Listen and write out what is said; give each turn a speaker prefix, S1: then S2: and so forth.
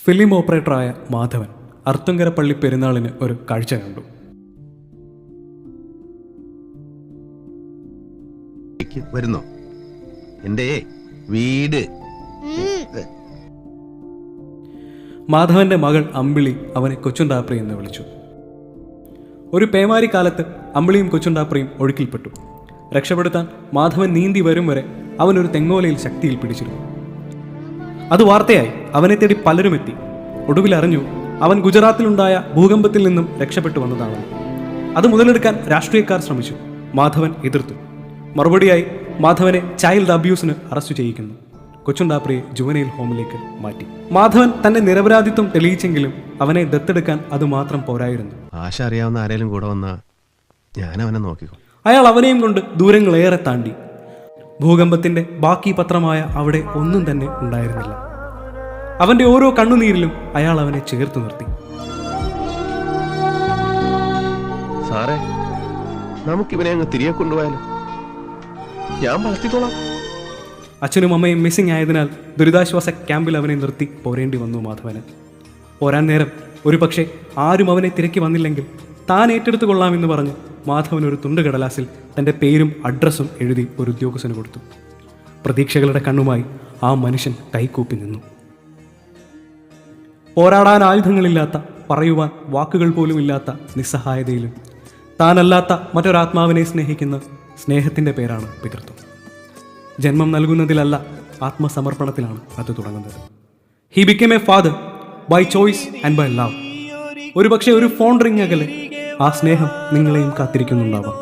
S1: Film ഓപ്പറേറ്ററായ Madhavan അർത്തുങ്കര പള്ളി പെരുന്നാളിന് ഒരു കാഴ്ച കണ്ടു.
S2: വരുന്നോ എൻ്റെ വീട്?
S1: മാധവന്റെ മകൾ അമ്പിളി അവനെ കൊച്ചുണ്ടാപ്രി എന്ന് വിളിച്ചു. ഒരു പേമാരി കാലത്ത് അമ്പിളിയും കൊച്ചുണ്ടാപ്രിയും ഒഴുക്കിൽപ്പെട്ടു. രക്ഷപ്പെടുത്താൻ മാധവൻ നീന്തി വരും വരെ അവനൊരു തെങ്ങോലയിൽ ശക്തിയിൽ പിടിച്ചിരുന്നു. അത് വാർത്തയായി. അവനെ തേടി പലരും എത്തി. ഒടുവിൽ അറിഞ്ഞു അവൻ ഗുജറാത്തിലുണ്ടായ ഭൂകമ്പത്തിൽ നിന്നും രക്ഷപ്പെട്ടു വന്നതാണെന്ന്. അത് മുതലെടുക്കാൻ രാഷ്ട്രീയക്കാർ ശ്രമിച്ചു. മാധവൻ എതിർത്തു. മറുപടിയായി മാധവനെ ചൈൽഡ് അബ്യൂസിന് അറസ്റ്റ് ചെയ്യിക്കുന്നു. കൊച്ചുണ്ടാപ്രിയെ ജുവനൈൽ ഹോമിലേക്ക് മാറ്റി. മാധവൻ തന്റെ നിരപരാധിത്വം തെളിയിച്ചെങ്കിലും അവനെ ദത്തെടുക്കാൻ അത് മാത്രം പോരായിരുന്നു.
S2: ആശ അറിയാവുന്ന ആരെങ്കിലും കൂടെ വന്നാ ഞാൻ അവനെ നോക്കിക്കോ.
S1: അയാൾ അവനെയും കൊണ്ട് ദൂരങ്ങളേറെ താണ്ടി. ഭൂകമ്പത്തിന്റെ ബാക്കി പത്രമായ അവിടെ ഒന്നും തന്നെ ഉണ്ടായിരുന്നില്ല. അവന്റെ ഓരോ കണ്ണുനീരിലും അയാൾ അവനെ ചേർത്ത് നിർത്തി.
S2: സാറേ, നമുക്കിവനെ അങ്ങ് തിരികെ കൊണ്ടുപോയാലോ? ഞാൻ വളർത്തിക്കോളാം.
S1: അച്ഛനും അമ്മയും മിസ്സിംഗ് ആയതിനാൽ ദുരിതാശ്വാസ ക്യാമ്പിൽ അവനെ നിർത്തി പോരേണ്ടി വന്നു മാധവന്. പോരാൻ നേരം ഒരു പക്ഷേ ആരും അവനെ തിരക്കി വന്നില്ലെങ്കിൽ താൻ ഏറ്റെടുത്തു കൊള്ളാമെന്ന് പറഞ്ഞ് മാധവൻ ഒരു തുണ്ട് കടലാസിൽ തൻ്റെ പേരും അഡ്രസ്സും എഴുതി ഒരു ഉദ്യോഗസ്ഥന് കൊടുത്തു. പ്രതീക്ഷകളുടെ കണ്ണുമായി ആ മനുഷ്യൻ കൈകൂപ്പി നിന്നു. പോരാടാൻ ആയുധങ്ങളില്ലാത്ത, പറയുവാൻ വാക്കുകൾ പോലും ഇല്ലാത്ത നിസ്സഹായതയിലും താനല്ലാത്ത മറ്റൊരാത്മാവിനെ സ്നേഹിക്കുന്ന സ്നേഹത്തിൻ്റെ പേരാണ് പിതൃത്വം. ജന്മം നൽകുന്നതിലല്ല, ആത്മസമർപ്പണത്തിലാണ് അത് തുടങ്ങുന്നത്. He became a father by choice and by love. ഒരുപക്ഷെ ഒരു ഫോൺ റിംഗ് അകലെ ആ സ്നേഹം നിങ്ങളെയും കാത്തിരിക്കുന്നുണ്ടാവാം.